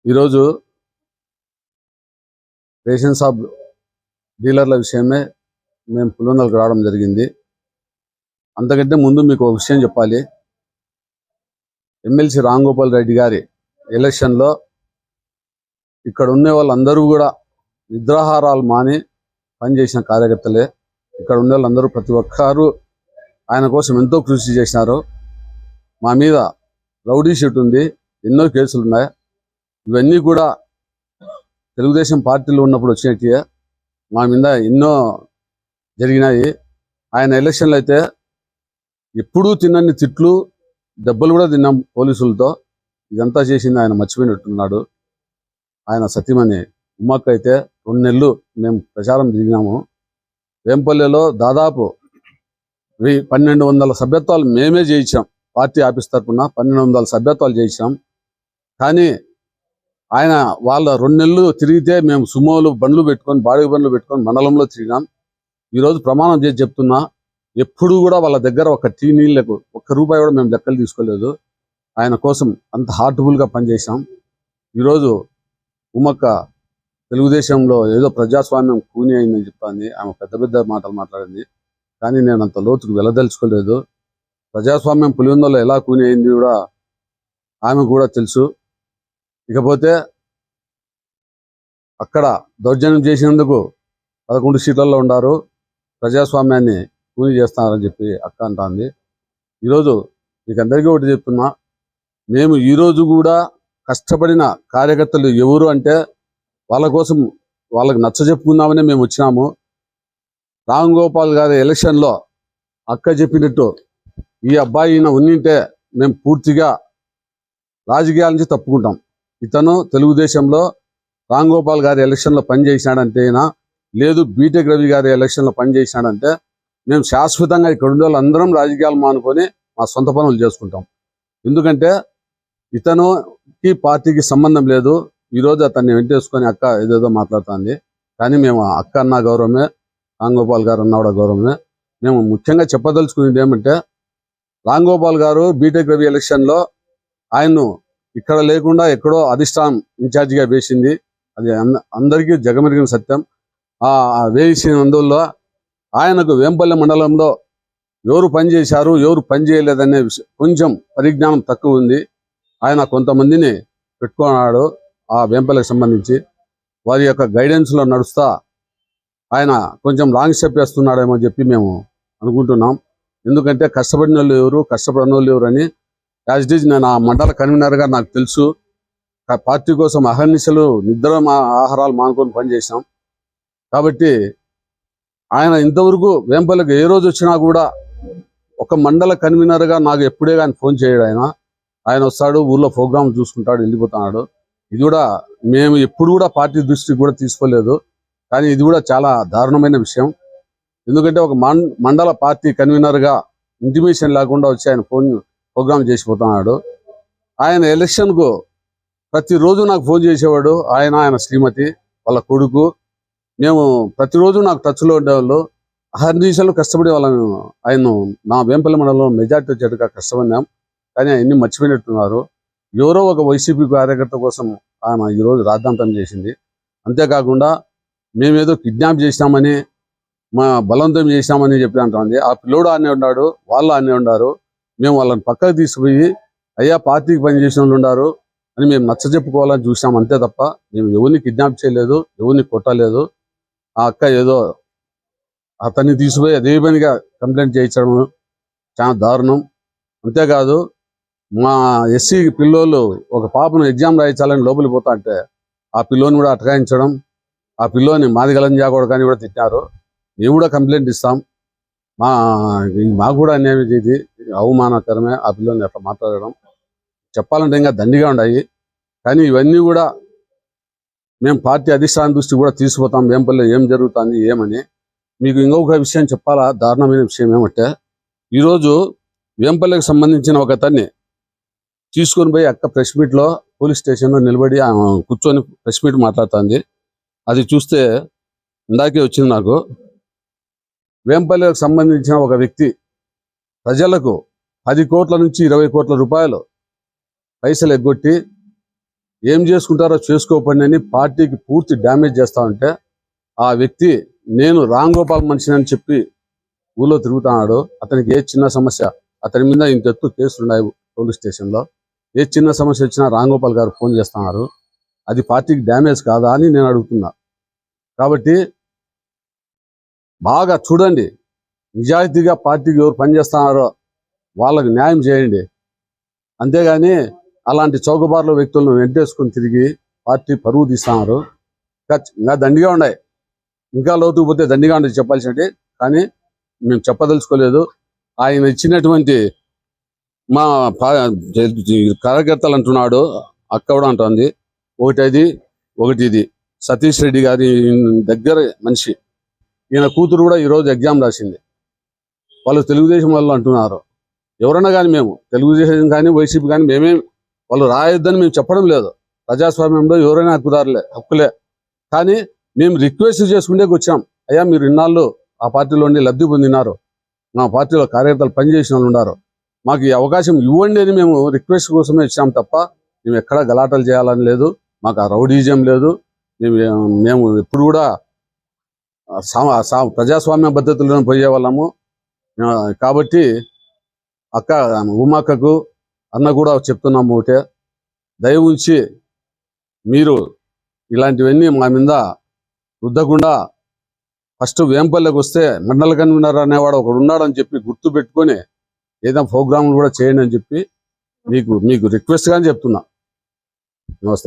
ఈరోజు ration shop డీలర్ల విషయమే మేము పులివెందులకు రావడం జరిగింది. అంతకంటే ముందు మీకు ఒక విషయం చెప్పాలి. ఎమ్మెల్సీ రామ్ గోపాల్ రెడ్డి గారి ఎలక్షన్లో ఇక్కడ ఉండే వాళ్ళందరూ కూడా నిద్రాహారాలు మాని పనిచేసిన కార్యకర్తలే. ఇక్కడ ఉండే వాళ్ళందరూ ప్రతి ఒక్కరు ఆయన కోసం ఎంతో కృషి చేసినారు. మా మీద రౌడీ షీట్ ఉంది, ఎన్నో కేసులు ఉన్నాయి. ఇవన్నీ కూడా తెలుగుదేశం పార్టీలో ఉన్నప్పుడు వచ్చినట్టే మా మీద ఎన్నో జరిగినాయి. ఆయన ఎలక్షన్లు అయితే ఎప్పుడూ తిన్నన్ని తిట్లు, దెబ్బలు కూడా తిన్నాం పోలీసులతో. ఇదంతా చేసింది ఆయన మర్చిపోయినట్టున్నాడు. ఆయన సతీమణి ఉమ్మక్క అయితే 2 నెలలు మేము ప్రచారం తిరిగినాము. వేంపల్లెలో దాదాపు 1200 సభ్యత్వాలు మేమే చేయించాం. పార్టీ ఆఫీస్ తరఫున 1200 సభ్యత్వాలు చేయించాం. కానీ ఆయన వాళ్ళ 2 నెలలు తిరిగితే మేము సుమోలు బండ్లు పెట్టుకొని, బాడీ బండ్లు పెట్టుకొని మండలంలో తిరిగినాం. ఈరోజు ప్రమాణం చేసి చెప్తున్నా, ఎప్పుడు కూడా వాళ్ళ దగ్గర ఒక టీ నీళ్లకు ₹1 కూడా మేము లెక్కలు తీసుకోలేదు. ఆయన కోసం అంత హార్ట్ఫుల్గా పనిచేసాం. ఈరోజు ఉమ్మక్క తెలుగుదేశంలో ఏదో ప్రజాస్వామ్యం కూని అయిందని చెప్తాంది. ఆమె పెద్ద పెద్ద మాటలు మాట్లాడింది. కానీ నేను అంత లోతుకు వెళ్ళదలుచుకోలేదు. ప్రజాస్వామ్యం పులివెందులో ఎలా కూని అయింది కూడా ఆమె కూడా తెలుసు. ఇకపోతే అక్కడ దౌర్జన్యం చేసినందుకు 11 సీట్లలో ఉన్నారు, ప్రజాస్వామ్యాన్ని కూని చేస్తున్నారని చెప్పి అక్క అంటుంది. ఈరోజు మీకు అందరికీ ఒకటి చెప్తున్నా, మేము ఈరోజు కూడా కష్టపడిన కార్యకర్తలు ఎవరు అంటే వాళ్ళ కోసం వాళ్ళకి నచ్చజెప్పుకుందామని మేము వచ్చినాము. రామ్ గోపాల్ గారి ఎలక్షన్లో అక్క చెప్పినట్టు ఈ అబ్బాయి ఈయన ఉన్నింటే మేము పూర్తిగా రాజకీయాల నుంచి తప్పుకుంటాం. ఇతను తెలుగుదేశంలో రామ్ గోపాల్ గారి ఎలక్షన్లో పనిచేసినాడంటే అయినా, లేదు బీటెక్ రవి గారి ఎలక్షన్లో పనిచేసినాడంటే మేము శాశ్వతంగా ఇక్కడ ఉండే వాళ్ళందరం రాజకీయాలు మానుకొని మా సొంత పనులు చేసుకుంటాం. ఎందుకంటే ఇతనుకి పార్టీకి సంబంధం లేదు. ఈరోజు అతన్ని వెంటేసుకొని అక్క ఏదేదో మాట్లాడుతుంది. కానీ మేము అక్క అన్న గౌరవమే, రామ్ గోపాల్ గారు అన్న కూడా గౌరవమే. మేము ముఖ్యంగా చెప్పదలుచుకునేది ఏమంటే, రామ్ గోపాల్ గారు బీటెక్ రవి ఎలక్షన్లో ఆయన్ను ఇక్కడ లేకుండా ఎక్కడో అధిష్టానం ఇన్ఛార్జిగా వేసింది. అది అందరికీ జగమెరిగిన సత్యం. ఆ వేసినందువల్ల ఆయనకు వేంపల్లె మండలంలో ఎవరు పనిచేశారు, ఎవరు పని చేయలేదనే విషయం కొంచెం పరిజ్ఞానం తక్కువ ఉంది. ఆయన కొంతమందిని పెట్టుకున్నాడు ఆ వేంపల్లెకి సంబంధించి. వారి యొక్క గైడెన్స్లో నడుస్తా ఆయన కొంచెం రాంగ్ స్టెప్ వేస్తున్నాడేమో చెప్పి మేము అనుకుంటున్నాం. ఎందుకంటే కష్టపడిన వాళ్ళు ఎవరు, కష్టపడిన వాళ్ళు ఎవరు అని యాజ్ ఇట్ ఈజ్ నేను ఆ మండల కన్వీనర్గా నాకు తెలుసు. పార్టీ కోసం అహర్నిశలు నిద్ర ఆహారాలు మానుకొని పనిచేసాం. కాబట్టి ఆయన ఇంతవరకు వేంపల్లెకి ఏ రోజు వచ్చినా కూడా ఒక మండల కన్వీనర్గా నాకు ఎప్పుడే కానీ ఫోన్ చేయడు. ఆయన వస్తాడు, ఊర్లో ప్రోగ్రామ్ చూసుకుంటాడు, వెళ్ళిపోతున్నాడు. ఇది కూడా మేము ఎప్పుడు కూడా పార్టీ దృష్టికి కూడా తీసుకోలేదు. కానీ ఇది కూడా చాలా దారుణమైన విషయం. ఎందుకంటే ఒక మండల పార్టీ కన్వీనర్గా ఇంటిమేషన్ లేకుండా వచ్చి ఆయన ప్రోగ్రామ్ చేసిపోతున్నాడు. ఆయన ఎలక్షన్కు ప్రతిరోజు నాకు ఫోన్ చేసేవాడు. ఆయన శ్రీమతి వాళ్ళ కొడుకు, మేము ప్రతిరోజు నాకు టచ్లో ఉండేవాళ్ళు. అహర్నిశలు కష్టపడే వాళ్ళను ఆయన మా వేంపల్లె మండలంలో మెజార్టీ వచ్చేట్టుగా కష్టపడినాం. కానీ అవన్నీ మర్చిపోయినట్టున్నారు. ఎవరో ఒక వైసీపీ కార్యకర్త కోసం ఆయన ఈరోజు రాద్ధాంతం చేసింది. అంతేకాకుండా మేమేదో కిడ్నాప్ చేసినామని, మా బలవంతం చేసినామని చెప్పి అంటుంది. ఆ పిల్లోడు ఆనే ఉన్నాడు, వాళ్ళు ఆనే ఉన్నారు. మేము వాళ్ళని పక్కకు తీసుకుపోయి అయ్యా పార్టీకి పనిచేసిన వాళ్ళు ఉన్నారు అని మేము నచ్చజెప్పుకోవాలని చూసాం. అంతే తప్ప మేము ఎవరిని కిడ్నాప్ చేయలేదు, ఎవరిని కొట్టలేదు. ఆ అక్క ఏదో అతన్ని తీసుకుపోయి అదే పనిగా కంప్లైంట్ చేయించడం చాలా దారుణం. అంతేకాదు మా ఎస్సీ పిల్లోళ్ళు ఒక పాపను ఎగ్జామ్ రాయించాలని లోపలికి పోతా అంటే ఆ పిల్లోని కూడా అటకాయించడం, ఆ పిల్లోని మాదిగలం జాగూడకని కూడా తిట్టారు. మేము కూడా కంప్లైంట్ ఇస్తాం. మాకు కూడా అన్యాయం ఇది అవమానకరమే. ఆ పిల్లోని అట్లా మాట్లాడడం చెప్పాలంటే ఇంకా దండిగా ఉన్నాయి. కానీ ఇవన్నీ కూడా మేము పార్టీ అధిష్టానం దృష్టి కూడా తీసుకుపోతాం. వేంపల్లె ఏం జరుగుతుంది ఏమని. మీకు ఇంకొక విషయం చెప్పాలా, దారుణమైన విషయం ఏమంటే, ఈరోజు వేంపల్లెకి సంబంధించిన ఒక అతన్ని తీసుకొని పోయి అక్క ప్రెస్ మీట్లో పోలీస్ స్టేషన్లో నిలబడి కూర్చొని ప్రెస్ మీట్ మాట్లాడుతుంది. అది చూస్తే ఇందాకే వచ్చింది నాకు. వేంపల్లెకు సంబంధించిన ఒక వ్యక్తి ప్రజలకు 10 కోట్ల నుంచి 20 కోట్ల రూపాయలు పైసలు ఎగ్గొట్టి ఏం చేసుకుంటారో చేసుకోపండి అని పార్టీకి పూర్తి డ్యామేజ్ చేస్తా ఉంటే ఆ వ్యక్తి నేను రామ్ గోపాల్ మనిషిని అని చెప్పి ఊళ్ళో తిరుగుతున్నాడు. అతనికి ఏ చిన్న సమస్య, అతని మీద ఇంత ఎత్తు కేసులు ఉన్నాయి పోలీస్ స్టేషన్లో. ఏ చిన్న సమస్య వచ్చినా రామ్ గోపాల్ గారు ఫోన్ చేస్తున్నారు. అది పార్టీకి డ్యామేజ్ కాదా అని నేను అడుగుతున్నా. కాబట్టి బాగా చూడండి, నిజాయితీగా పార్టీకి ఎవరు పనిచేస్తున్నారో వాళ్ళకి న్యాయం చేయండి. అంతేగాని అలాంటి చౌకబార్ల వ్యక్తులను వెంటేసుకుని తిరిగి పార్టీ పరువు తీస్తున్నారు. ఇంకా దండిగా ఉన్నాయి, ఇంకా లోతుకు పోతే దండిగా ఉండేది చెప్పాల్సినట్టు, కానీ మేము చెప్పదలుచుకోలేదు. ఆయన ఇచ్చినటువంటి మా కార్యకర్తలు అంటున్నాడు, అక్క కూడా అంటుంది, ఒకటి ఇది సతీష్ రెడ్డి గారి దగ్గర మనిషి, ఈయన కూతురు కూడా ఈరోజు ఎగ్జామ్ రాసింది. వాళ్ళు తెలుగుదేశం వాళ్ళు అంటున్నారు. ఎవరన్నా కానీ మేము తెలుగుదేశం కానీ వైసీపీ కానీ వాళ్ళు రాయొద్దని మేము చెప్పడం లేదు. ప్రజాస్వామ్యంలో ఎవరైనా హక్కులే. కానీ మేము రిక్వెస్ట్ చేసుకుంటే వచ్చాం. అయ్యా, మీరు ఇన్నాళ్ళు ఆ పార్టీలో ఉండి లబ్ధి పొందినారు, మా పార్టీలో కార్యకర్తలు పనిచేసిన వాళ్ళు ఉన్నారు, మాకు ఈ అవకాశం ఇవ్వండి అని మేము రిక్వెస్ట్ కోసమే ఇచ్చాం తప్ప మేము ఎక్కడా గలాటలు చేయాలని లేదు. మాకు ఆ రౌడీజం లేదు. మేము ఎప్పుడు కూడా ప్రజాస్వామ్య పద్ధతుల్లో పోయే వాళ్ళము. కాబట్టి అక్క ఉమాక్కకు అన్న కూడా చెప్తున్నాము ఒకటే, దయ ఉంచి మీరు ఇలాంటివన్నీ మా మీద రుద్దకుండా ఫస్ట్ వేంపల్లెకి వస్తే మండల కన్వీనర్ అనేవాడు ఒకడు ఉన్నాడని చెప్పి గుర్తు పెట్టుకొని ఏదైనా ప్రోగ్రాంలు కూడా చేయండి అని చెప్పి మీకు రిక్వెస్ట్గానే చెప్తున్నా. నమస్తే.